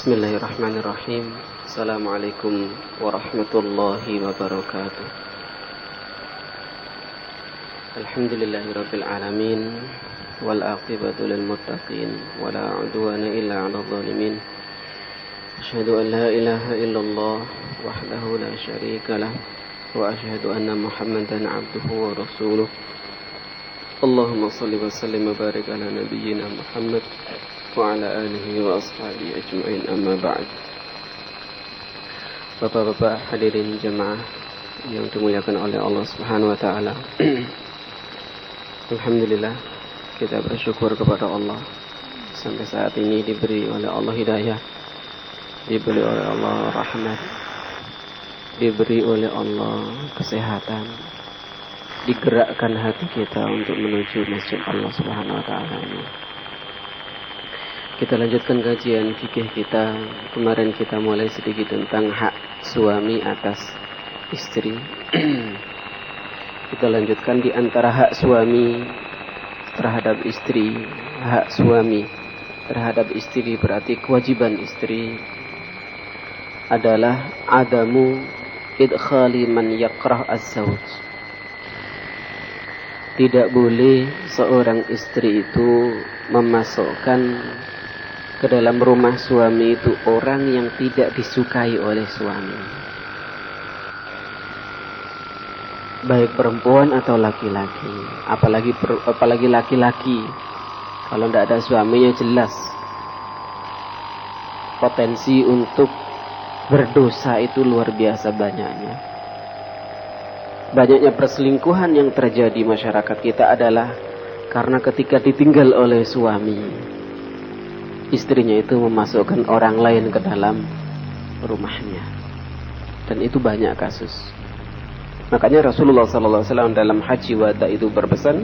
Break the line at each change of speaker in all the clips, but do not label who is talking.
Bismillahirrahmanirrahim. Assalamualaikum warahmatullahi wabarakatuh. Alhamdulillahirabbil alamin wal aqibatu lil muttaqin wala udwana illa 'alal zalimin. Asyhadu an la ilaha illallah wahdahu la syarika lah wa asyhadu anna Muhammadan 'abduhu wa rasuluh. Allahumma shalli wa sallim wa barik ala nabiyyina Muhammad wa ala alihi wa ashabihi ajma'in, amma ba'd. Bapak-bapak hadirin jemaah yang dimuliakan oleh Allah Subhanahu wa taala. Alhamdulillah, kita bersyukur kepada Allah sampai saat ini diberi oleh Allah hidayah, diberi oleh Allah rahmat, diberi oleh Allah kesehatan, digerakkan hati kita untuk menuju masjid Allah Subhanahu wa taala ini. Kita lanjutkan kajian fikih kita. Kemarin kita mulai sedikit tentang hak suami atas istri. Kita lanjutkan di antara hak suami terhadap istri. Hak suami terhadap istri berarti kewajiban istri adalah adamu idkhali man yakrah az-zawj. Tidak boleh seorang istri itu memasukkan ke dalam rumah suami itu orang yang tidak disukai oleh suami, baik perempuan atau laki-laki. Apalagi laki-laki, kalau tidak ada suaminya jelas potensi untuk berdosa itu luar biasa banyaknya. Banyaknya perselingkuhan yang terjadi masyarakat kita adalah karena ketika ditinggal oleh suami, istrinya itu memasukkan orang lain ke dalam rumahnya. Dan itu banyak kasus. Makanya Rasulullah SAW dalam haji wada itu berpesan,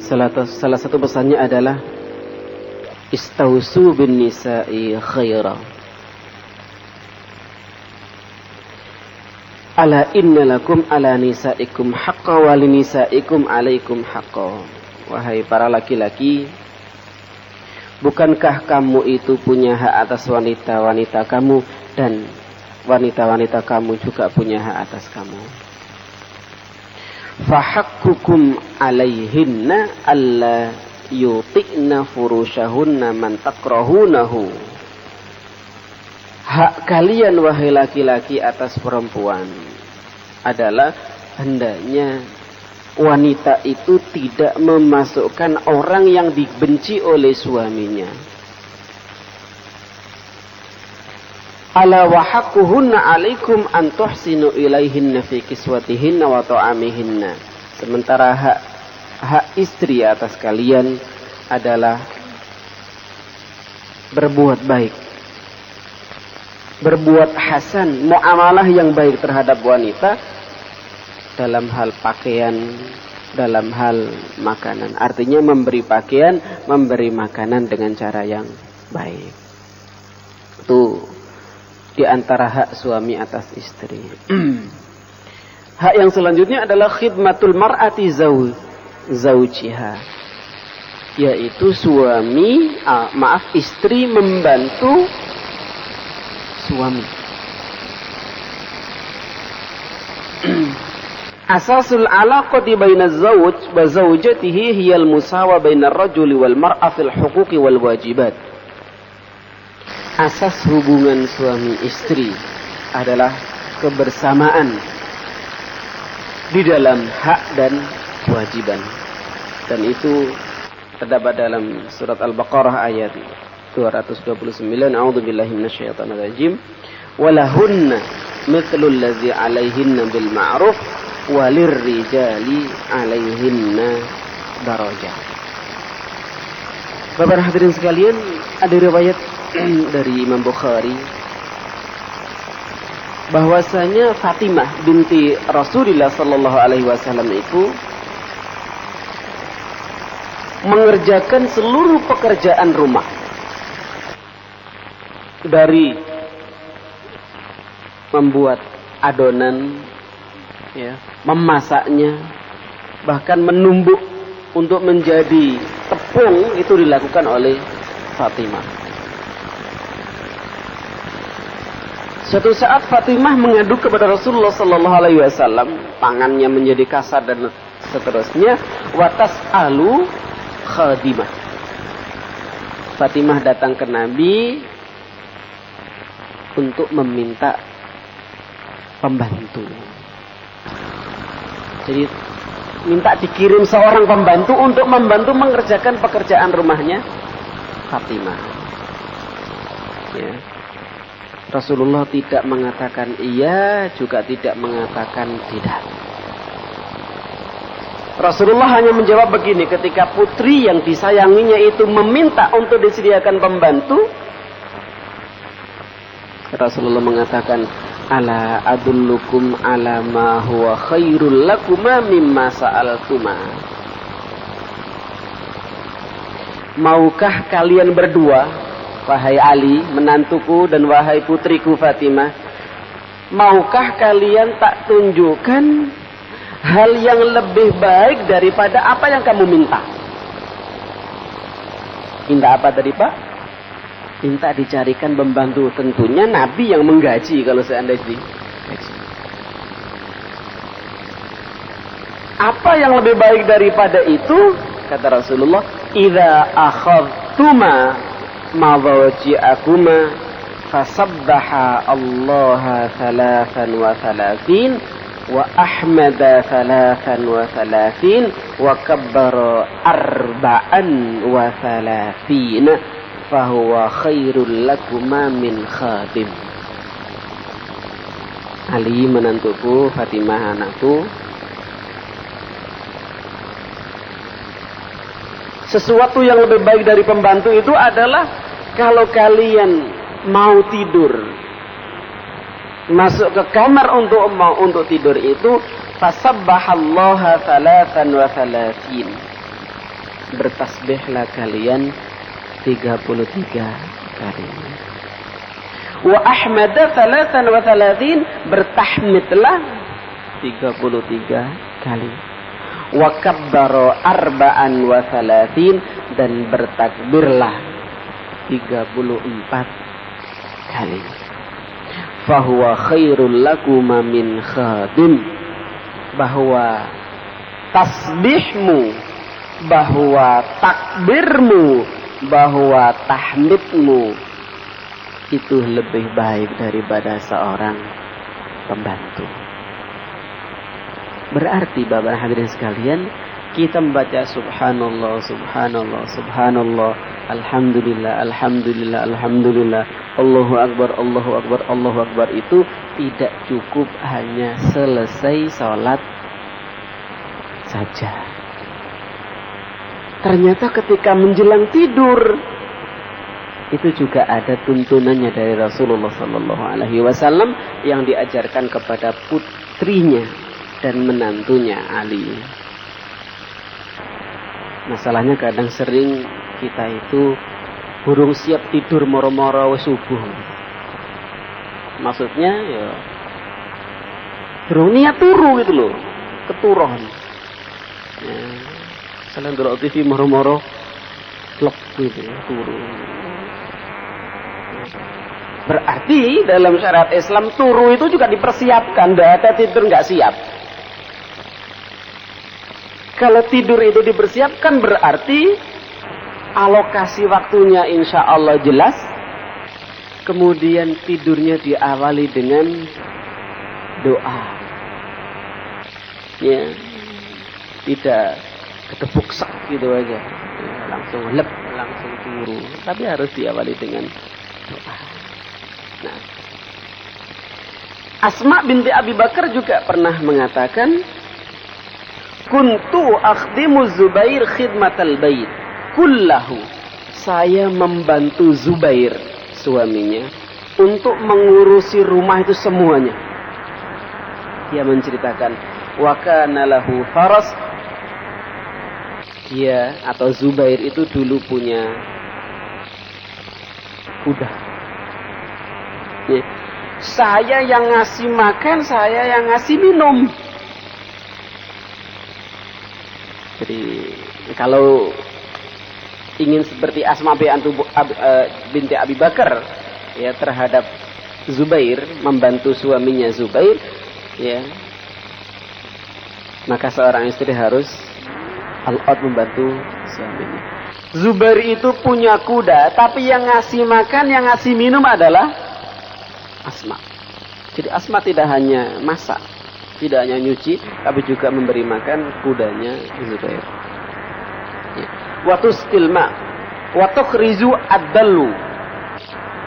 salah satu pesannya adalah istausu bin nisa'i khaira. Ala inna lakum ala nisa'ikum haqqa wa li nisa'ikum alaikum haqqa. Wahai para laki-laki, bukankah kamu itu punya hak atas wanita-wanita kamu, dan wanita-wanita kamu juga punya hak atas kamu. Fahakkukum alaihinna alla yuti'na furushahunna man takrahunahu. Hak kalian wahai laki-laki atas perempuan adalah hendaknya wanita itu tidak memasukkan orang yang dibenci oleh suaminya. Ala wa haqquhunna 'alaikum an tuhsinu ilaihinna fi kiswatihinna wa ta'amihinna. Sementara hak istri atas kalian adalah berbuat baik, berbuat hasan, muamalah yang baik terhadap wanita dalam hal pakaian, dalam hal makanan. Artinya memberi pakaian, memberi makanan dengan cara yang baik. Itu di antara hak suami atas istri. Hak yang selanjutnya adalah khidmatul mar'ati zawjiha, yaitu istri membantu suami. Asasul alaqati baina az-zawj wa zawjatihi hiya al-musawa baina ar-rajuli wal mar'a fil huquqi wal wajibat. Asas hubungan suami istri adalah kebersamaan di dalam hak dan kewajiban. Dan itu terdapat dalam surat Al-Baqarah ayat 229. A'udzubillahi minasyaitonir rajim. Walahunna mithlul ladzi 'alaihinna bil ma'ruf walir rijali 'alaihinna darajah. Bapak hadirin sekalian, ada riwayat dari Imam Bukhari bahwasanya Fatimah binti Rasulullah sallallahu alaihi wasallam itu mengerjakan seluruh pekerjaan rumah, dari membuat adonan, ya, memasaknya, bahkan menumbuk untuk menjadi tepung, itu dilakukan oleh Fatimah. Suatu saat Fatimah mengadu kepada Rasulullah sallallahu alaihi wasallam, tangannya menjadi kasar dan seterusnya, wa tas'alu khadimah. Fatimah datang ke Nabi untuk meminta pembantu. Jadi minta dikirim seorang pembantu untuk membantu mengerjakan pekerjaan rumahnya Fatimah. Ya. Rasulullah tidak mengatakan iya, juga tidak mengatakan tidak. Rasulullah hanya menjawab begini, ketika putri yang disayanginya itu meminta untuk disediakan pembantu, Rasulullah mengatakan, ala adullukum ala ma huwa khairul lakuma mimma sa'altuma. Maukah kalian berdua, wahai Ali, menantuku, dan wahai putriku Fatimah, maukah kalian tak tunjukkan hal yang lebih baik daripada apa yang kamu minta? Minta apa tadi, Pak? Minta dicarikan pembantu. Tentunya Nabi yang menggaji kalau seandainya digaji. Apa yang lebih baik daripada itu? Kata Rasulullah, idza akhadtuma mawaji'akuma fasabbaha Allah 33 wa ahmada 33 wa kabbara 34 fahuwa khairul lakuma min khadim. Ali, menantuku, Fatimah anakku, sesuatu yang lebih baik dari pembantu itu adalah kalau kalian mau tidur, masuk ke kamar untuk tidur itu, fasabbahallaha 33, bertasbihlah kalian 33 kali. Wa ahmada 33, bertahmidlah 33 kali. Wa kabbara 34, dan bertakbirlah 34 kali. Fahuwa khairul lakuma min khadim. Bahwa tasbihmu, bahwa takbirmu, bahwa tahmidmu itu lebih baik daripada seorang pembantu. Berarti Bapak hadirin sekalian, kita membaca subhanallah, subhanallah, subhanallah, alhamdulillah, alhamdulillah, alhamdulillah, Allahu akbar, Allahu akbar, Allahu akbar, itu tidak cukup hanya selesai sholat saja. Ternyata ketika menjelang tidur itu juga ada tuntunannya dari Rasulullah sallallahu alaihi wasallam yang diajarkan kepada putrinya dan menantunya Ali. Masalahnya kadang sering kita itu burung siap tidur moro-moro subuh. Maksudnya ya burung niat turu gitu loh, keturon. Ya. Selain dulu TV moro-moro klop gitu ya, turu. Berarti dalam syariat Islam turu itu juga dipersiapkan, tidak ada tidur nggak siap. Kalau tidur itu dipersiapkan berarti alokasi waktunya insya Allah jelas. Kemudian tidurnya diawali dengan doa. Ya, tidak ketepuk sak gitu aja, ya, langsung lep, langsung turu. Tapi harus diawali dengan doa. Nah, Asma binti Abi Bakar juga pernah mengatakan, kuntu akhdimu Zubair khidmatal bait kullahu. Saya membantu Zubair, suaminya, untuk mengurusi rumah itu semuanya. Dia menceritakan, wa kana lahu faras. Dia atau Zubair itu dulu punya kuda. Ya. Saya yang ngasih makan, saya yang ngasih minum. Jadi kalau ingin seperti Asma binti Abi Bakar ya terhadap Zubair, membantu suaminya Zubair ya, maka seorang istri harus all-out membantu suaminya. Zubair itu punya kuda, tapi yang ngasih makan, yang ngasih minum adalah Asma. Jadi Asma tidak hanya masak, tidak hanya nyuci, tapi juga memberi makan kudanya Zubair. Ya. Waktu stilma, waktu krizu ad-dallu,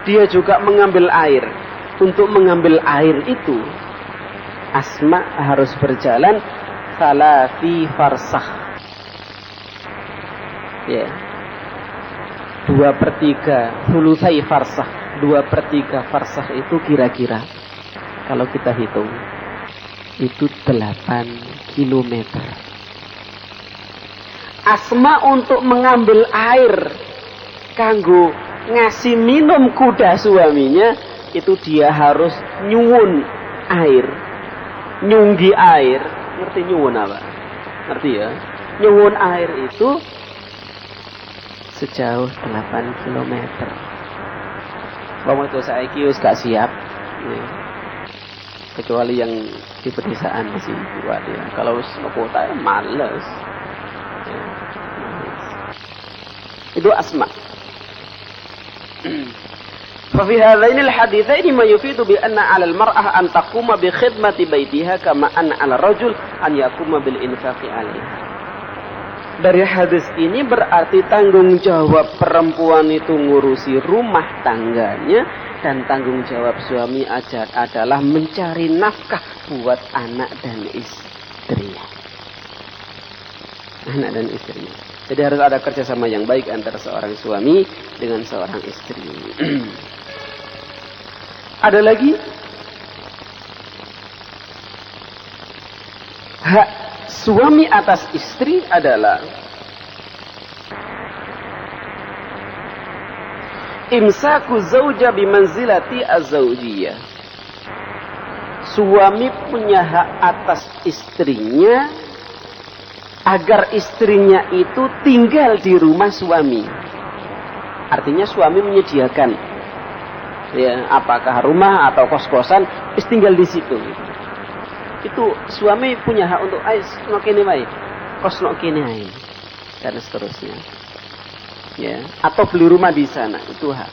dia juga mengambil air. Untuk mengambil air itu, Asma harus berjalan salasi farsah. Ya. 2/3 hulusai farsah. 2/3 farsah itu kira-kira kalau kita hitung itu 8 kilometer. Asma untuk mengambil air kanggo ngasih minum kuda suaminya, itu dia harus nyuwun air, nyunggi air. Ngerti nyuwun apa? Ngerti ya? Nyuwun air itu sejauh 8 kilometer. Wong itu saiki wis gak siap. Ya. Kecuali yang di pedesaan masih kuat ya. Kalau ke kota ya males. Ya, males. Itu Asma. ففي هذين الحديثين ما يفيد بأن على المرأة أن تقوم بخدمة بيتها كما أن على الرجل أن يقوم بالإنفاق عليها. Dari hadis ini berarti tanggung jawab perempuan itu ngurusi rumah tangganya, dan tanggung jawab suami adalah mencari nafkah buat anak dan istrinya. Anak dan istrinya. Jadi harus ada kerjasama yang baik antara seorang suami dengan seorang istri. Ada lagi hak suami atas istri adalah imsaku zauja bimanzilati az-zaujiyah. Suami punya hak atas istrinya agar istrinya itu tinggal di rumah suami. Artinya suami menyediakan ya, apakah rumah atau kos-kosan, tinggal di situ. Itu suami punya hak untuk no kene wae, kos no kene wae, dan seterusnya. Ya, atau beli rumah di sana, itu hak.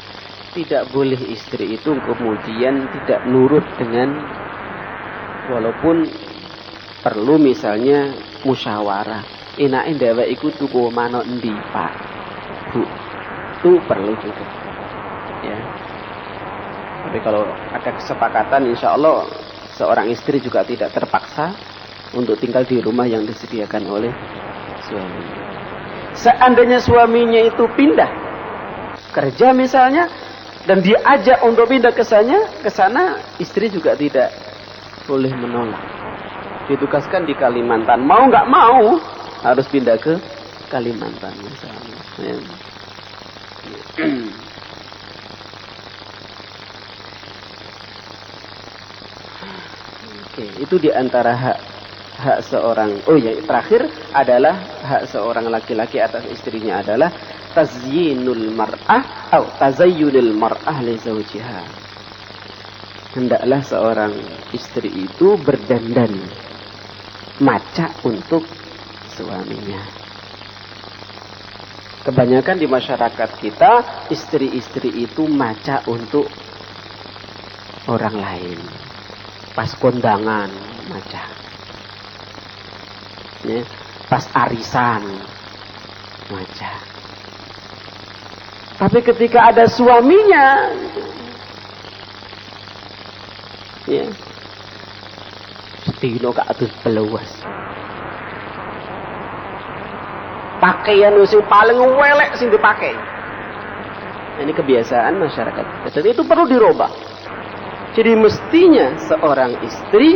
Tidak boleh istri itu kemudian tidak nurut dengan, walaupun perlu misalnya musyawarah. Enake dhewek iku tuku manuk endi, Pak? Bu. Itu perlu juga. Ya. Tapi kalau ada kesepakatan, insya Allah seorang istri juga tidak terpaksa untuk tinggal di rumah yang disediakan oleh suami. Seandainya suaminya itu pindah kerja misalnya, dan diajak untuk pindah ke sana, istri juga tidak boleh menolak. Ditugaskan di Kalimantan, mau nggak mau harus pindah ke Kalimantan misalnya. Ya. Oke, itu diantara hak seorang. Oh ya, terakhir adalah hak seorang laki-laki atas istrinya adalah tazyinul mar'ah atau tazayyunul mar'ah li zawjiha. Hendaklah seorang istri itu berdandan maca untuk suaminya. Kebanyakan di masyarakat kita, istri-istri itu maca untuk orang lain. Pas kondangan maca. Ya, pas arisan maca. Tapi ketika ada suaminya, ya, sedino kak atus peluas. Pakaian sing paling welek sing dipakai. Ini kebiasaan masyarakat. Jadi itu perlu dirubah. Jadi mestinya seorang istri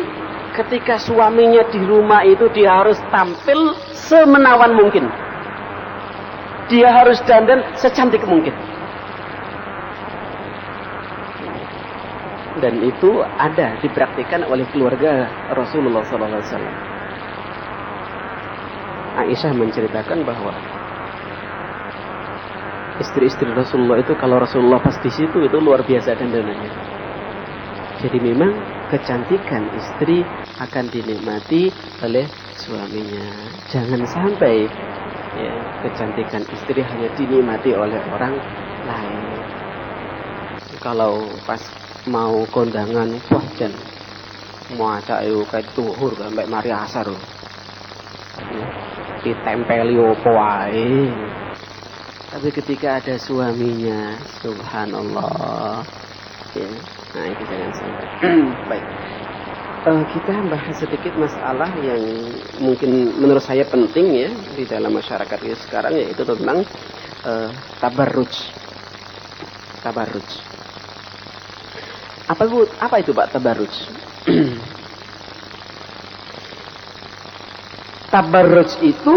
ketika suaminya di rumah itu dia harus tampil semenawan mungkin. Dia harus dandan secantik mungkin. Dan itu ada dipraktikkan oleh keluarga Rasulullah SAW. Aisyah menceritakan bahwa istri-istri Rasulullah itu kalau Rasulullah pas di situ itu luar biasa dandanannya. Jadi memang kecantikan istri akan dinikmati oleh suaminya. Jangan sampai ya, kecantikan istri hanya dinikmati oleh orang lain. Kalau pas mau kondangan, wah jan muaca ayo kayak tuhur sampai mari asar. Ditempeli opo wae. Tapi ketika ada suaminya, subhanallah. Ya, nah itu jangan sampai. Baik. Kita bahas sedikit masalah yang mungkin menurut saya penting ya di dalam masyarakat ini sekarang, yaitu tentang tabarruj. Tabarruj. Apa itu Pak tabarruj? Tabarruj itu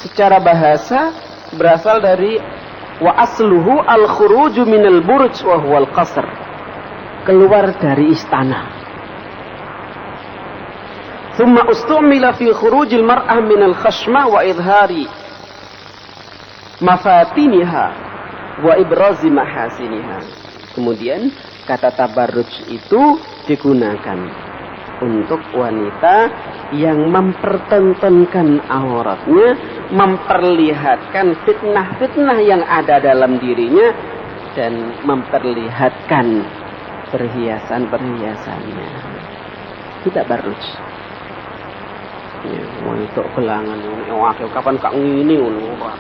secara bahasa berasal dari wa asluhu al-khuruju minal buruj wa huwal qasr. Keluar dari istana. Thumma ustumila fi khurujil mar'ah minal khashmah wa idhari mafatiniha wa ibrazi mahasiniha. Kemudian kata tabarruj itu digunakan untuk wanita yang mempertontonkan auratnya, memperlihatkan fitnah-fitnah yang ada dalam dirinya, dan memperlihatkan perhiasan-perhiasannya. Itu tabarruj. Ya, wanita gelangan ini, kapan kak ngini ngono.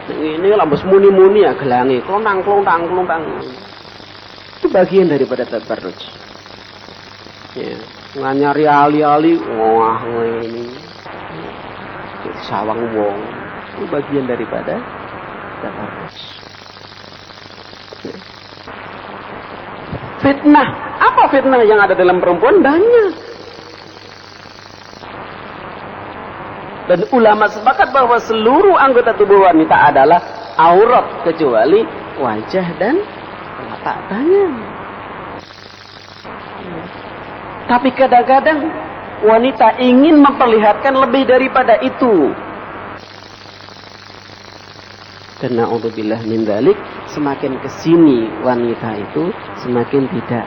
Ini lambus muni-muni ya gelangi, klontang. Itu bagian daripada tabarruj. Ya, nganyari ali-ali, wah ini sawang wong. Itu bagian daripada tabarruj. Ya. Fitnah, apa fitnah yang ada dalam perempuan? Banyak. Dan ulama sepakat bahwa seluruh anggota tubuh wanita adalah aurat kecuali wajah dan telapak tangan. Tapi kadang-kadang wanita ingin memperlihatkan lebih daripada itu. Dan na'udzubillah min dzalik, semakin kesini wanita itu semakin tidak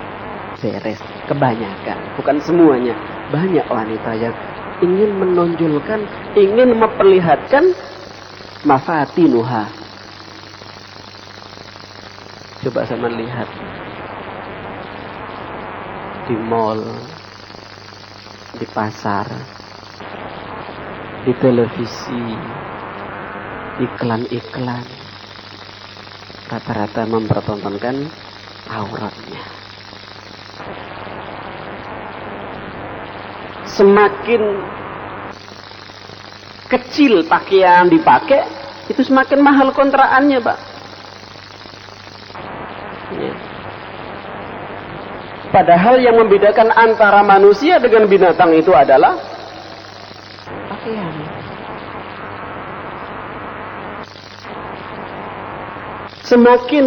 beres. Kebanyakan, bukan semuanya, banyak wanita yang ingin menonjolkan, ingin memperlihatkan mafatinuha. Coba sama lihat di mall, di pasar, di televisi, iklan-iklan, rata-rata mempertontonkan auratnya. Semakin kecil pakaian dipakai, itu semakin mahal kontraannya, Pak. Ya. Padahal yang membedakan antara manusia dengan binatang itu adalah pakaian. Semakin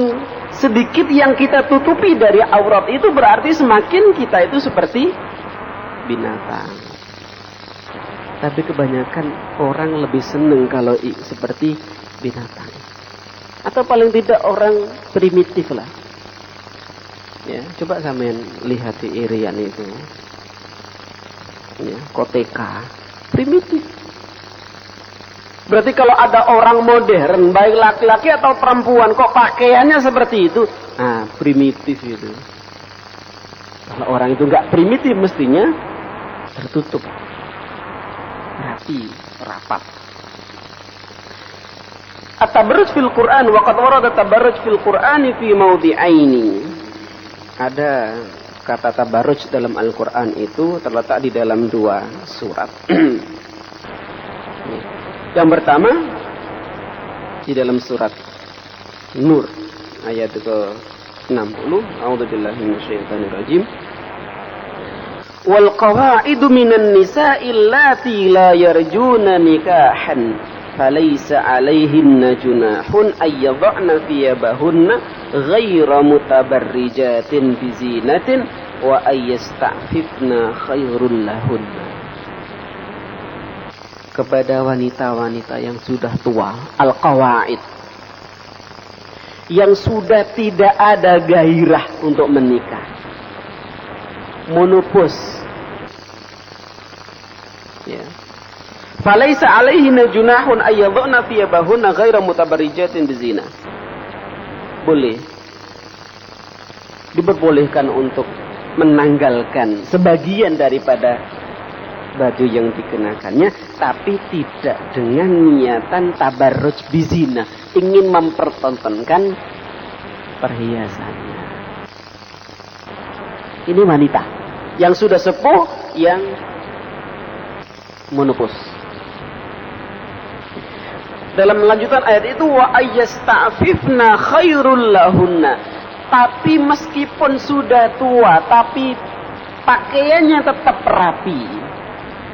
sedikit yang kita tutupi dari aurat itu berarti semakin kita itu seperti binatang. Tapi kebanyakan orang lebih senang kalau seperti binatang. Atau paling tidak orang primitif lah. Ya, coba sampean lihat di Irian itu. Ya, koteka, primitif. Berarti kalau ada orang modern, baik laki-laki atau perempuan, kok pakaiannya seperti itu? Nah, primitif itu. Kalau orang itu enggak primitif, mestinya tertutup, rapi, rapat. At-tabarruj fil Quran, wa qad warada tabarruj fil Quran fi mawdi'aini. Ada kata tabarruj dalam Al-Quran itu terletak di dalam 2 surat. Yang pertama di dalam surat Nur ayat ke-60. A'udzubillahi minasyaitonir rajim. Wal qawaidu minan nisa'i allati la yarjuna nikahan falaysa 'alayhinna junahun ay yadh'na thiyabahunna ghayra mutabarrijatin bizinatin wa ay yasta'fifna khairul lahunna. kepada wanita-wanita yang sudah tua, al-qawaid, yang sudah tidak ada gairah untuk menikah, menopause, ya. Falaisa alaihinna junahun ayyadhna thiyabahunna ghaira mutabarrijatin bizina. Boleh, diperbolehkan untuk menanggalkan sebagian daripada baju yang dikenakannya, tapi tidak dengan niatan tabarruj bizina, ingin mempertontonkan perhiasannya. Ini wanita yang sudah sepuh, yang menopause. Dalam lanjutan ayat itu, wa ayyasta'fifna khairul lahunna. Tapi meskipun sudah tua, tapi pakaiannya tetap rapi.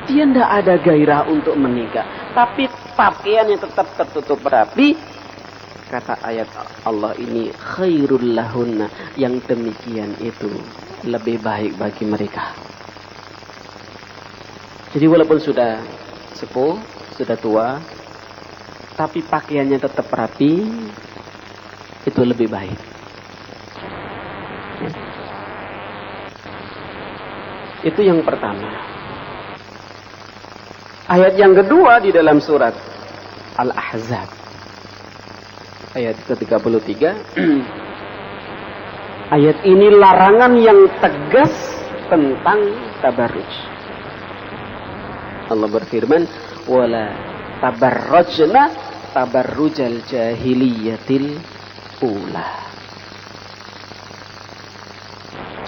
Dia tidak ada gairah untuk menikah, tapi pakaiannya tetap tertutup rapi. Kata ayat Allah ini, khairul lahunna, yang demikian itu lebih baik bagi mereka. Jadi walaupun sudah sepuh, sudah tua, tapi pakaiannya tetap rapi, itu lebih baik. Itu yang pertama. Ayat yang kedua di dalam surat Al-Ahzab, ayat ke-33. Ayat ini larangan yang tegas tentang tabarruj. Allah berfirman, wala tabarrujna tabarrujal jahiliyatil ula.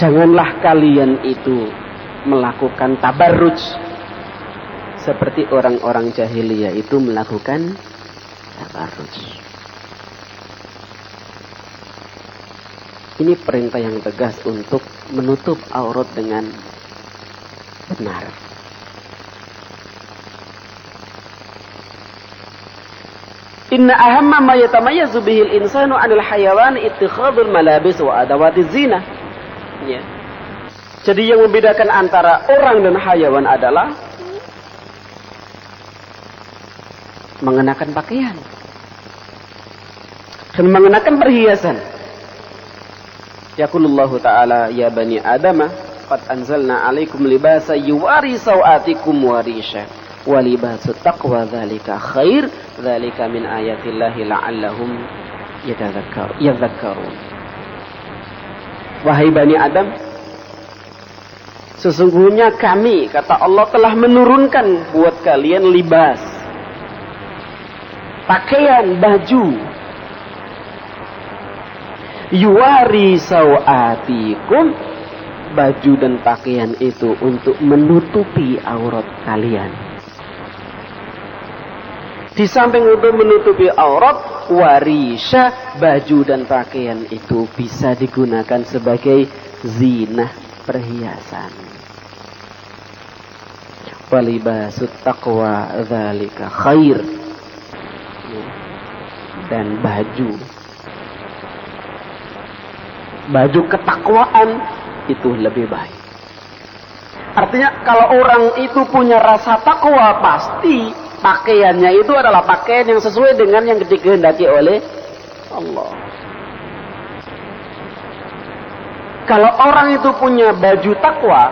Janganlah kalian itu melakukan tabarruj seperti orang-orang jahiliyah itu melakukan tabarruj. Ini perintah yang tegas untuk menutup aurat dengan benar. Inna ahamma ma yatamayyazu bihil insanu 'anil hayawan ittikhadul malabis wa adawatiz zina. Ya. Jadi yang membedakan antara orang dan hayawan adalah mengenakan pakaian dan mengenakan perhiasan. Yaqulullahu ta'ala, ya bani adama qad anzalna 'alaikum libasa yuwari sawatikum wa risha wa libasu taqwa dzalika khair dzalika min ayatillahi la'allahum yadhakkarun. Wahai bani Adam, sesungguhnya kami, kata Allah, telah menurunkan buat kalian libas, pakaian, baju, yuwari sawatikum, baju dan pakaian itu untuk menutupi aurat kalian. Di samping untuk menutupi aurat, warisha, baju dan pakaian itu bisa digunakan sebagai zinah, perhiasan. Walibasut taqwa dzalika khair, dan baju ketakwaan itu lebih baik. Artinya kalau orang itu punya rasa takwa, pasti pakaiannya itu adalah pakaian yang sesuai dengan yang dikehendaki oleh Allah. Kalau orang itu punya baju takwa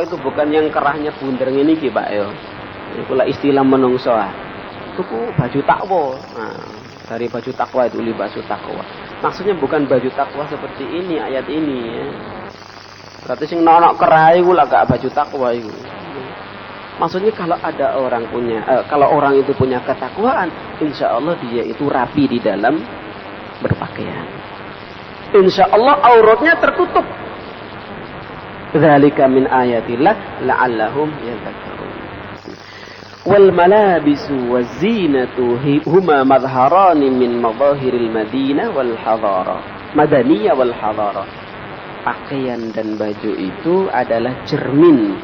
itu bukan yang kerahnya bunder ini ki, Pak yo. Itulah istilah menungso. Itu baju takwa. Nah, dari baju takwa itu libasu takwa. Maksudnya bukan baju takwa seperti ini ayat ini ya. Berarti sing nono kerah iku lah gak baju takwa iku. Maksudnya kalau ada orang kalau orang itu punya ketakwaan, insya Allah dia itu rapi di dalam berpakaian. Insya Allah auratnya tertutup. Dzalika min ayatillah la'allahum yadhakkarun. Wal malabisu wazinatu huma madharani min madahiril madinah wal hadara. Madaniyah wal hadara. Pakaian dan baju itu adalah cermin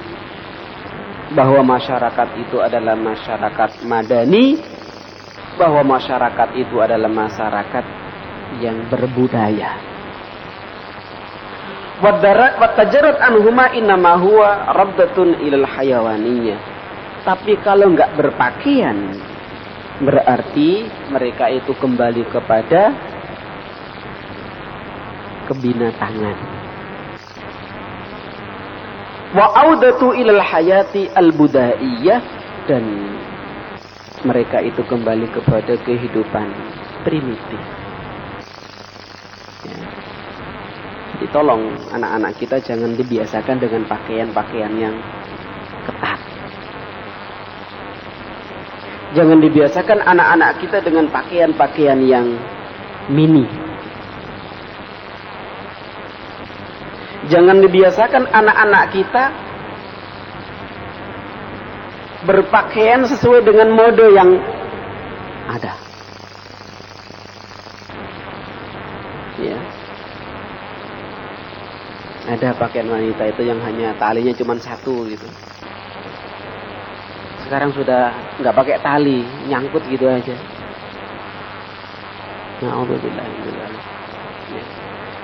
bahwa masyarakat itu adalah masyarakat madani, bahwa masyarakat itu adalah masyarakat yang berbudaya. Watajarat anhuma innama huwa rabdatun ilal hayawaniyah. Tapi kalau nggak berpakaian, berarti mereka itu kembali kepada kebinatangan. Wa audatu ilal hayati al-budaiyah, dan mereka itu kembali kepada kehidupan primitif. Ya. Jadi tolong anak-anak kita jangan dibiasakan dengan pakaian-pakaian yang ketat. Jangan dibiasakan anak-anak kita dengan pakaian-pakaian yang mini. Jangan dibiasakan anak-anak kita berpakaian sesuai dengan mode yang ada. Ya. Ada pakaian wanita itu yang hanya talinya cuma satu gitu. Sekarang sudah nggak pakai tali, nyangkut gitu aja. Na'udzubillah. Ya.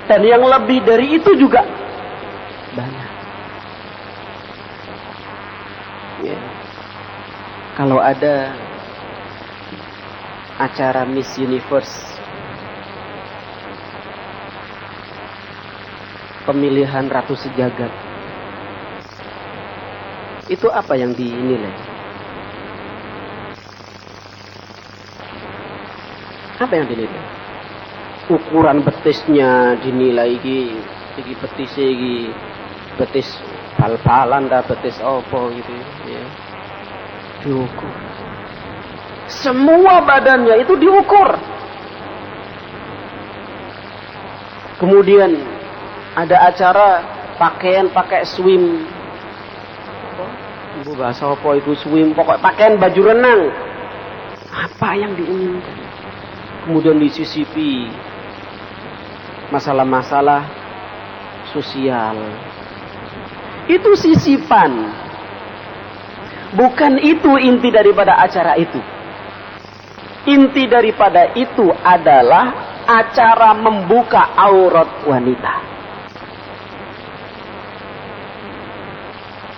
Dan yang lebih dari itu juga banyak. Ya. Kalau ada acara Miss Universe, pemilihan Ratu Sejagat, itu apa yang dinilai? Apa yang dinilai? Ukuran betisnya dinilai iki betis iki betis bal-balan dah, betis opo gitu ya. Diukur. Semua badannya itu diukur. Kemudian ada acara pakaian pakai swim. Ibu bahasa apa itu swim? Pokok pakaian baju renang. Apa yang diinginkan? Kemudian disisipi masalah-masalah sosial. Itu sisipan. Bukan itu inti daripada acara itu. Inti daripada itu adalah acara membuka aurat wanita.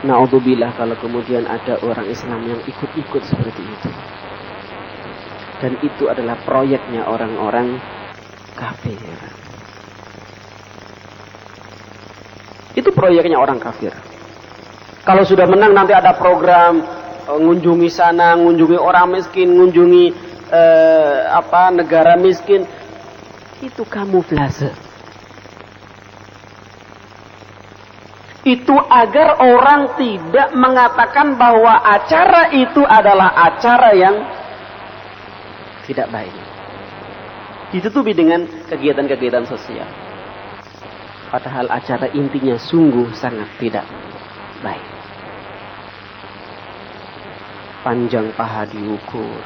Na'udzubillah kalau kemudian ada orang Islam yang ikut-ikut seperti itu. Dan itu adalah proyeknya orang-orang kafir. Itu proyeknya orang kafir. Kalau sudah menang nanti ada program ngunjungi sana, ngunjungi orang miskin, ngunjungi negara miskin. Itu kamuflase. Itu agar orang tidak mengatakan bahwa acara itu adalah acara yang tidak baik. Ditutupi dengan kegiatan-kegiatan sosial. Padahal acara intinya sungguh sangat tidak baik. Panjang paha diukur,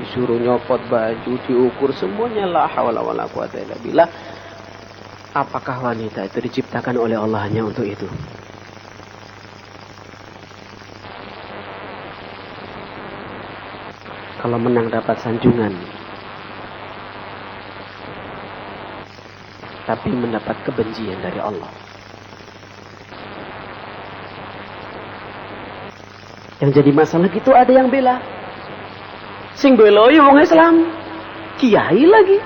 disuruh nyopot baju diukur, semuanya la haula wala quwata illa billah. Apakah wanita itu diciptakan oleh Allah hanya untuk itu? Kalau menang dapat sanjungan, tapi mendapat kebencian dari Allah. Yang jadi masalah gitu ada yang bela. Sing bela ya wong Islam, kiai lagi.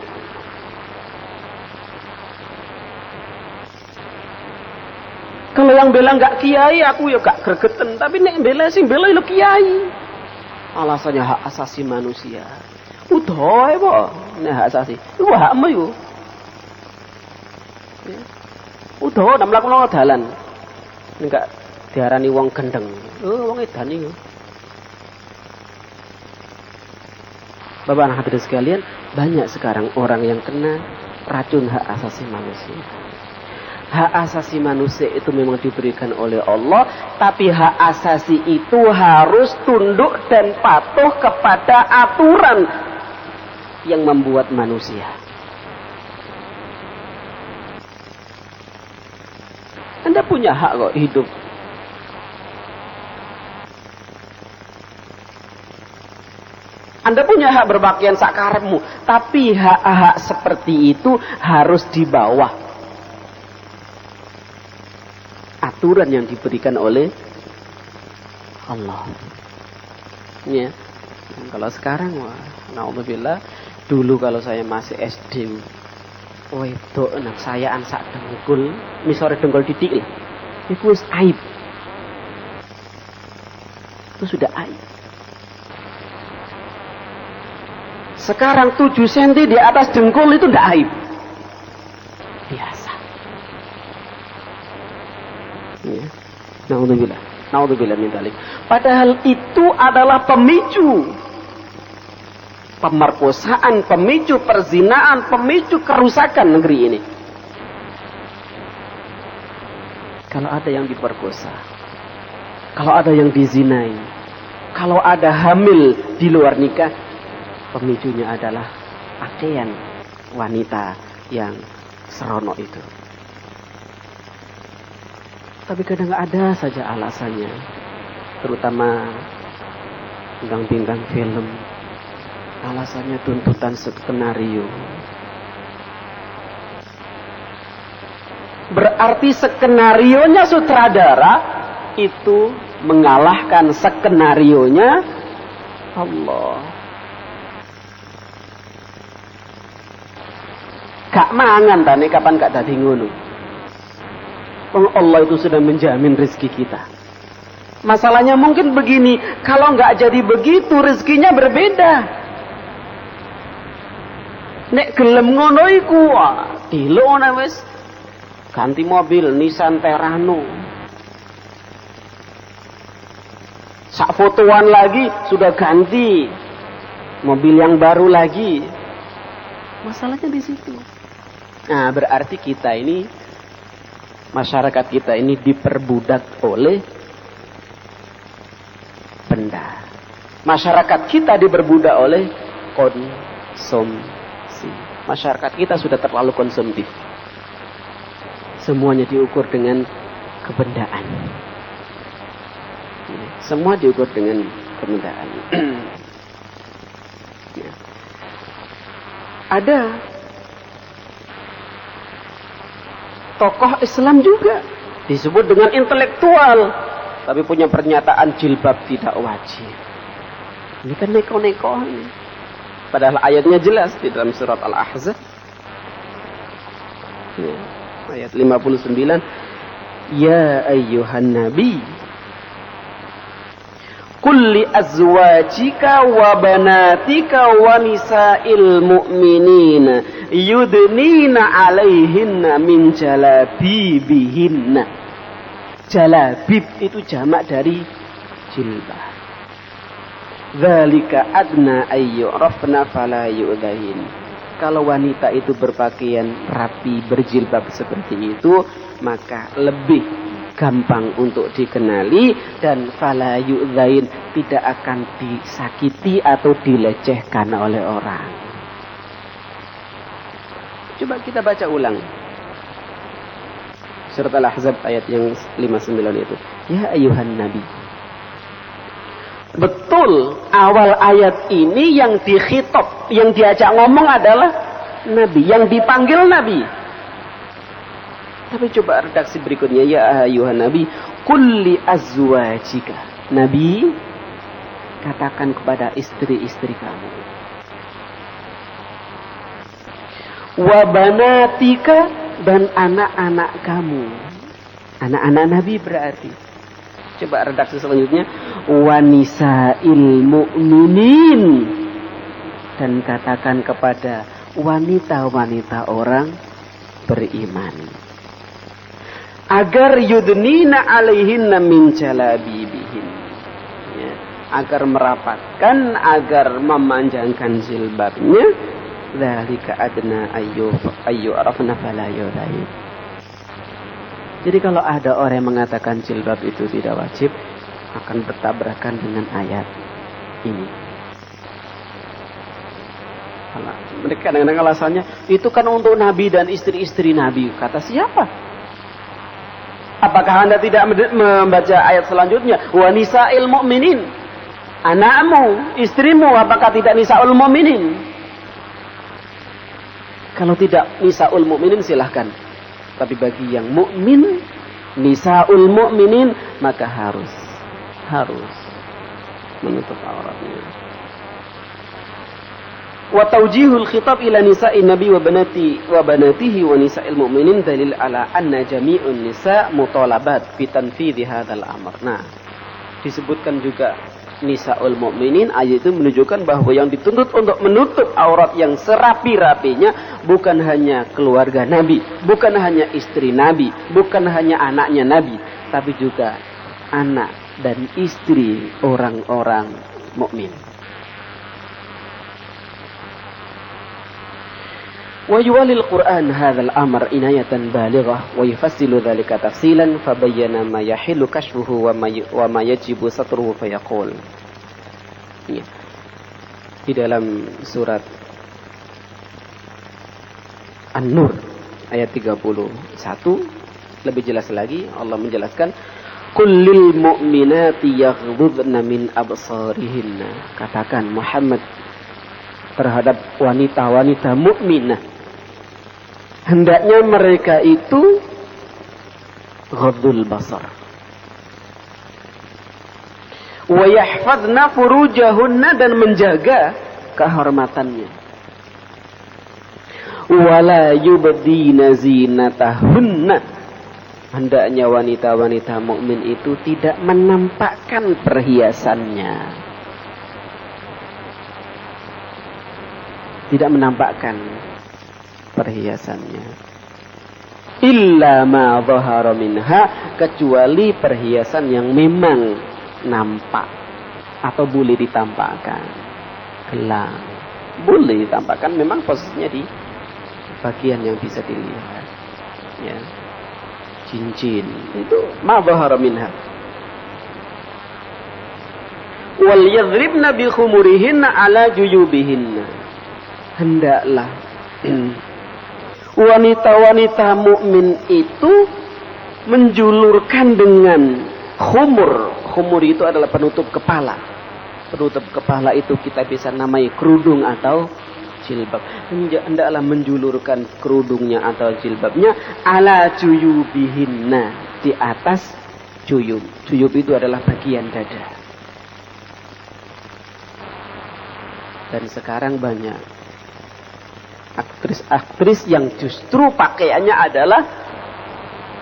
Kalau yang bela nggak kiai, aku ya gak gregeten. Tapi nek bela sing bela ya kiai. Alasannya hak asasi manusia. Udah apa? Nek hak asasi. Itu hakmu yo. Ya. Udah ndak mlaku-mlaku dalan. Nek diarani wong gendeng. Oh, wong edan iki. Bapak anak hadirin sekalian, banyak sekarang orang yang kena racun hak asasi manusia. Hak asasi manusia itu memang diberikan oleh Allah, tapi hak asasi itu harus tunduk dan patuh kepada aturan yang membuat manusia. Anda punya hak kok hidup. Anda punya hak berpakaian sakarepmu, tapi hak-hak seperti itu harus di bawah aturan yang diberikan oleh Allah. Ya. Kalau sekarang wah, naudzubillah, dulu kalau saya masih SD, wedok nang sayaan sak dengkul, misore dengkul titik lah. Itu wis aib. Itu sudah aib. Sekarang 7 cm di atas dengkul itu tidak aib. Biasa. Ya. Naudzubillah. Naudzubillah min dzalik. Padahal itu adalah pemicu pemerkosaan, pemicu perzinaan, pemicu kerusakan negeri ini. Kalau ada yang diperkosa, kalau ada yang dizinai, kalau ada hamil di luar nikah, pemicunya adalah pakaian wanita yang seronok itu. Tapi kadang ada saja alasannya, terutama bintang-bintang film. Alasannya tuntutan skenario. Berarti skenarionya sutradara itu mengalahkan skenarionya Allah. Gak mangan tane kapan gak dadi ngono. Allah itu sudah menjamin rezeki kita. Masalahnya mungkin begini, kalau nggak jadi begitu rezekinya berbeda. Nek gelem ngono iku, dilone wis ganti mobil Nissan Terrano. Sak fotoan lagi sudah ganti mobil yang baru lagi. Masalahnya di situ. Nah, berarti kita ini, masyarakat kita ini diperbudak oleh benda. Masyarakat kita diperbudak oleh konsumsi. Masyarakat kita sudah terlalu konsumtif. Semuanya diukur dengan kebendaan. Semua diukur dengan kebendaan. Ya. Ada tokoh Islam juga disebut dengan intelektual, tapi punya pernyataan jilbab tidak wajib. Ini kan neko-neko. Padahal ayatnya jelas di dalam surat Al-Ahzab. Ya, ayat 59. Ya ayyuhan nabi, qul li azwajika wa banatika wa nisa'il mu'minina yudnina 'alaihinna min jalabibihinna. Jalabib itu jamak dari jilbab. Dzalika adna ayyurafna fala yu'dahin. Kalau wanita itu berpakaian rapi, berjilbab seperti itu, maka lebih gampang untuk dikenali dan fala yu'dahin, tidak akan disakiti atau dilecehkan oleh orang. Coba kita baca ulang surat Al-Ahzab ayat yang 59 itu. Ya ayuhan nabi. Betul, awal ayat ini yang dikhitab, yang diajak ngomong adalah nabi, yang dipanggil nabi. Tapi coba redaksi berikutnya, ya ayuhan nabi, qul li azwajika. Nabi, katakan kepada istri-istri kamu. Wa banatika, dan anak-anak kamu. Anak-anak nabi berarti. Coba redaksi selanjutnya, wa nisa'il mu'minin, dan katakan kepada wanita-wanita orang beriman, agar yudnina 'alaihinna min jalabibihin, ya, agar merapatkan, agar memanjangkan jilbabnya. Dzalika adna ayyurafna fala yu'dahin. Jadi kalau ada orang yang mengatakan jilbab itu tidak wajib, akan bertabrakan dengan ayat ini. Mereka kadang-kadang alasannya, itu kan untuk Nabi dan istri-istri Nabi. Kata siapa? Apakah Anda tidak membaca ayat selanjutnya? Wa nisa'il mu'minin. Anakmu, istrimu, apakah tidak nisa'ul mu'minin? Kalau tidak nisa'ul mu'minin silahkan. Tapi bagi yang mukmin, nisa'ul mu'minin, maka harus. harus menutup auratnya. Wa tawjihul khitab ila nisa'in nabi wa banatihi wa nisa'il mu'minin dalil ala anna jami'un nisa' mutalabat fi tanfidhi hadzal amr. Nah, disebutkan juga nisa'ul mu'minin, ayat itu menunjukkan bahwa yang dituntut untuk menutup aurat yang serapi-rapinya bukan hanya keluarga Nabi, bukan hanya istri Nabi, bukan hanya anaknya Nabi, tapi juga anak dan istri orang-orang mukmin. Wa yuwalil Qur'an hadzal amr inayatan balighah wa yufassilu dzalika tafsilan fabayyana ma yahillu kashfuhu wa ma yajibu satruhu fayaqul. Ya. Di dalam surat An-Nur ayat 31 lebih jelas lagi Allah menjelaskan kullil mu'minati yaghdudna min absarihinna. Katakan Muhammad terhadap wanita-wanita mukminah, hendaknya mereka itu ghaddul basar wa yahfazna furujahunna, dan menjaga kehormatannya, wala yubdina zinatahunna, hendaknya wanita-wanita mukmin itu tidak menampakkan perhiasannya, tidak menampakkan perhiasannya, illa ma dhahara minha, kecuali perhiasan yang memang nampak atau boleh ditampakkan. Gelang boleh ditampakkan, memang posisinya di bagian yang bisa dilihat, ya. Cincin itu ma dhahara minha. Wal yadribna bi khumurihinna ala juyubihinna, hendaklah wanita-wanita mukmin itu menjulurkan dengan khumur. Khumur itu adalah penutup kepala. Penutup kepala itu kita bisa namai kerudung atau jilbab. Hendaklah menjulurkan kerudungnya atau jilbabnya ala juyubihinna, di atas juyub. Juyub itu adalah bagian dada. Dan sekarang banyak aktris-aktris yang justru pakaiannya adalah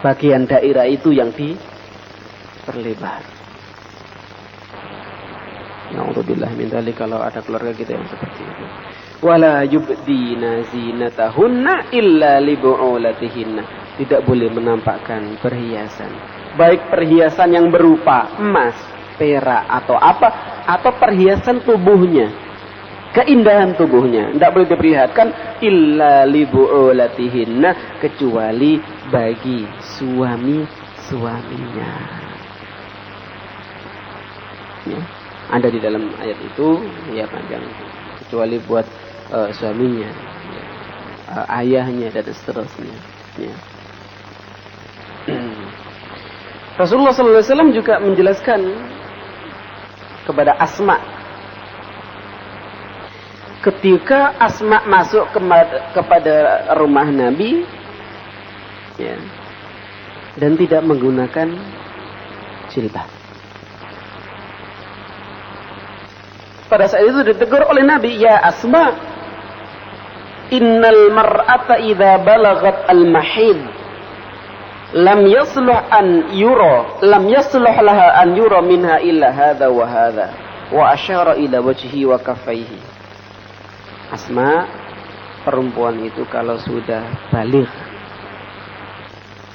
bagian daerah itu yang diperlebar. Na'udzubillah min dzalik, kalau ada keluarga kita yang seperti itu. Wala yubdina zinatahunna illa li bu'ulatihinna, tidak boleh menampakkan perhiasan, baik perhiasan yang berupa emas, perak atau apa, atau perhiasan tubuhnya, keindahan tubuhnya, tidak boleh diperlihatkan illa li bu'ulatihinna, kecuali bagi suami-suaminya. Ya. Ada di dalam ayat itu, ya panjang, kecuali buat suaminya, ya, ayahnya dan seterusnya. Ya. Rasulullah SAW juga menjelaskan kepada Asma, ketika Asma masuk kepada rumah Nabi, ya, dan tidak menggunakan jilbab. Pada saat itu ditegur oleh Nabi, ya Asma, innal mar'ata idza balagat al-mahid lam yasluh laha an yura minha illa hadha wa hadha, wa asyara ila wajhi wa kaffaihi. Asma, perempuan itu kalau sudah baligh,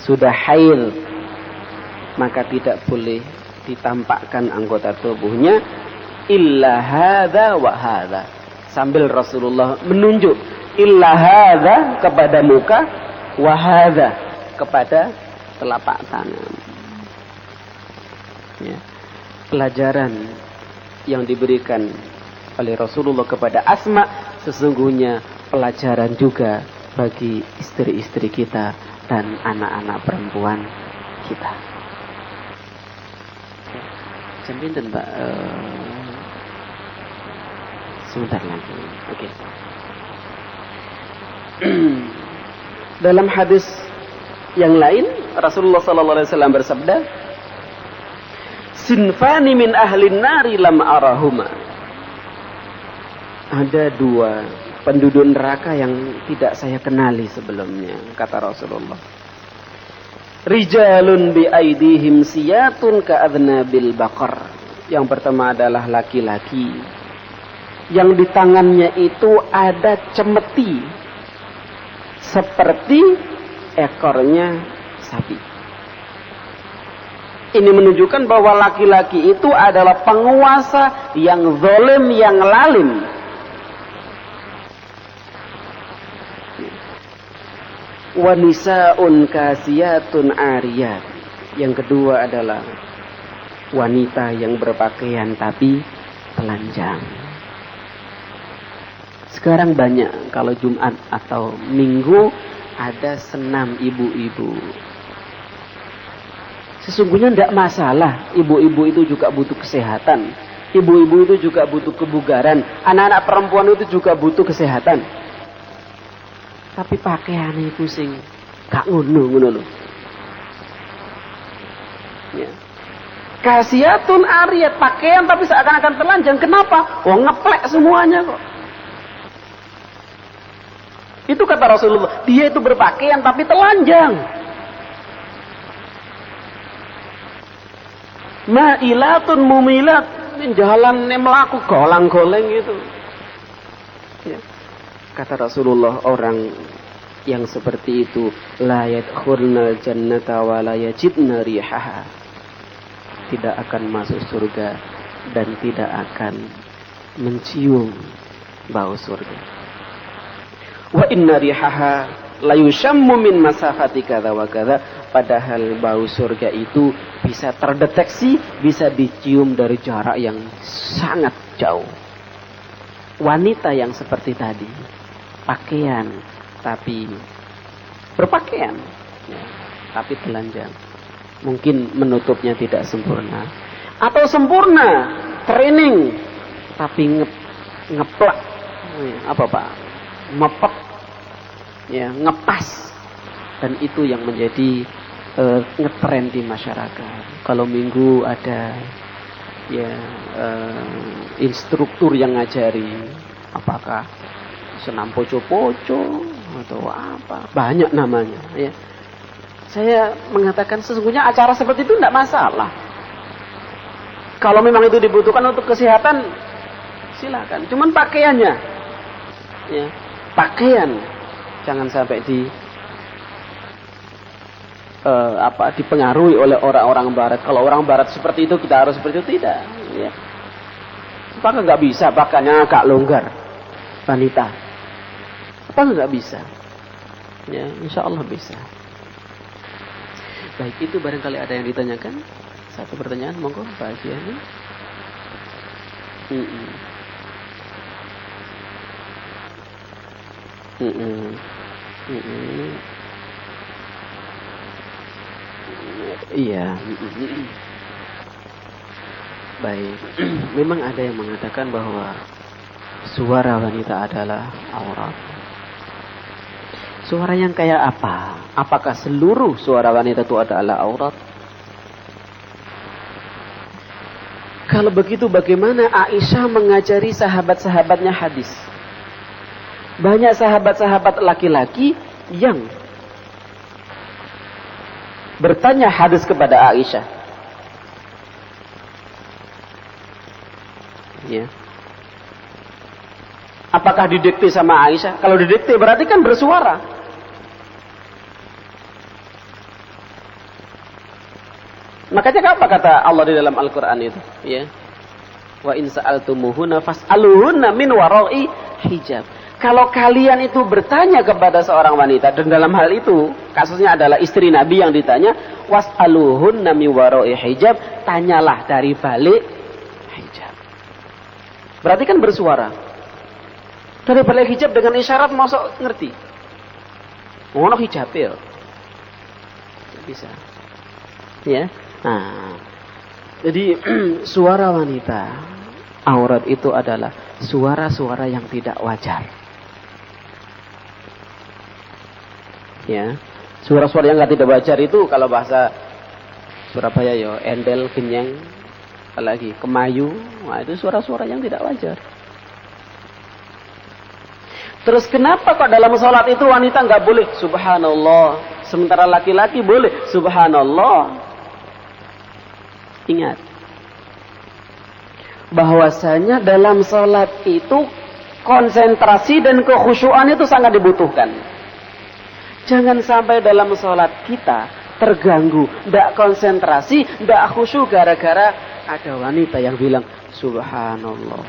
sudah haid, maka tidak boleh ditampakkan anggota tubuhnya illa hadza wa hadza, sambil Rasulullah menunjuk illa hadza kepada muka, wa hadza kepada telapak tangan. Ya. Pelajaran yang diberikan oleh Rasulullah kepada Asma sesungguhnya pelajaran juga bagi istri-istri kita dan anak-anak perempuan kita. Jam pinten, Mbak? Sebentar lagi. Oke. Dalam hadis yang lain Rasulullah sallallahu alaihi wasallam bersabda, sinfani min ahlin nari lam arahuma. Ada dua penduduk neraka yang tidak saya kenali sebelumnya, kata Rasulullah. Rijalun bi aidihim siyatun ka'adnabil baqar. Yang pertama adalah laki-laki yang di tangannya itu ada cemeti seperti ekornya sapi. Ini menunjukkan bahwa laki-laki itu adalah penguasa yang zalim, yang lalim. Wa nisaun kasiyatun ariyat. Yang kedua adalah wanita yang berpakaian tapi telanjang. Sekarang banyak kalau Jumat atau Minggu ada senam ibu-ibu. Sesungguhnya tidak masalah, ibu-ibu itu juga butuh kesehatan. Ibu-ibu itu juga butuh kebugaran. Anak-anak perempuan itu juga butuh kesehatan. Tapi pakaiannya pusing, gak ngono loh. Ya. Kasiyatun ariyat, pakaian tapi seakan-akan telanjang. Kenapa? Oh, ngeplek semuanya kok. Itu kata Rasulullah, dia itu berpakaian tapi telanjang. Ma'ilatun mumilat, jalan melaku golang-goleng gitu. Ya. Kata Rasulullah, orang yang seperti itu la yadkhulnal jannata wa la yajidna rihaha. Tidak akan masuk surga dan tidak akan mencium bau surga. Wa inna rihaha la yushammu min masafati kadza wa kadza. Padahal bau surga itu bisa terdeteksi, bisa dicium dari jarak yang sangat jauh. Wanita yang seperti tadi, pakaian tapi berpakaian ya, tapi telanjang, mungkin menutupnya tidak sempurna, atau sempurna training tapi ngeplak apa pak, mepet ya, ngepas, dan itu yang menjadi ngetren di masyarakat. Kalau Minggu ada ya instruktur yang ngajari, apakah senam poco-poco atau apa, banyak namanya ya. Saya mengatakan sesungguhnya acara seperti itu tidak masalah. Kalau memang itu dibutuhkan untuk kesehatan, silakan. Cuman pakaiannya ya, pakaian jangan sampai dipengaruhi oleh orang-orang barat. Kalau orang barat seperti itu, kita harus seperti itu, tidak ya. Apakah nggak bisa pakaiannya agak longgar wanita? Apa nggak bisa? Ya, insya Allah bisa. Baik, itu barangkali ada yang ditanyakan. Satu pertanyaan, monggo Pak Haji. Iya. Baik. Memang ada yang mengatakan bahwa suara wanita adalah aurat. Suara yang kayak apa? Apakah seluruh suara wanita itu adalah aurat? Kalau begitu bagaimana Aisyah mengajari sahabat-sahabatnya hadis? Banyak sahabat-sahabat laki-laki yang bertanya hadis kepada Aisyah. Ya. Apakah didikte sama Aisyah? Kalau didikte berarti kan bersuara. Makanya apa kata Allah di dalam Al-Quran itu? Ya. Wa in sa'altumuhunna fas'aluhunna min wara'i hijab. Kalau kalian itu bertanya kepada seorang wanita, dan dalam hal itu kasusnya adalah istri Nabi yang ditanya, was'aluhunna min wara'i hijab, tanyalah dari balik hijab. Berarti kan bersuara. Dari balik hijab dengan isyarat masuk ngerti. Ngono hijab ya. Bisa. Ya. Nah, jadi suara wanita aurat itu adalah suara-suara yang tidak wajar. Ya, suara-suara yang tidak wajar itu kalau bahasa Surabaya ya endel, kenyang, apalagi kemayu, nah itu suara-suara yang tidak wajar. Terus kenapa kok dalam sholat itu wanita nggak boleh subhanallah, sementara laki-laki boleh subhanallah? Ingat, bahwasanya dalam sholat itu konsentrasi dan kekhusyuan itu sangat dibutuhkan. Jangan sampai dalam sholat kita terganggu, tidak konsentrasi, tidak khusyuk gara-gara ada wanita yang bilang subhanallah.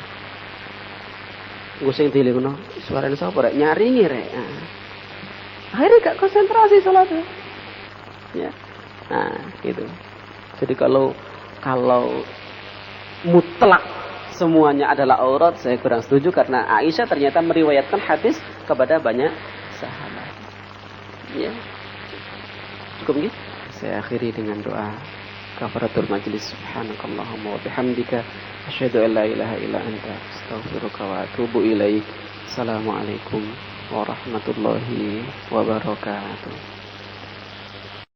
Gue sing dilingno suarane sapa rek nyaringi rek. Akhirnya gak konsentrasi sholatnya. Ya. Nah, gitu. Jadi kalau mutlak semuanya adalah aurat, saya kurang setuju karena Aisyah ternyata meriwayatkan hadis kepada banyak sahabat. Ya. Cukup nggih? Saya akhiri dengan doa kafaratul majlis. Subhanakallahumma wa bihamdika asyhadu an la ilaha illa anta astaghfiruka wa atubu ilaik. Assalamualaikum warahmatullahi wabarakatuh.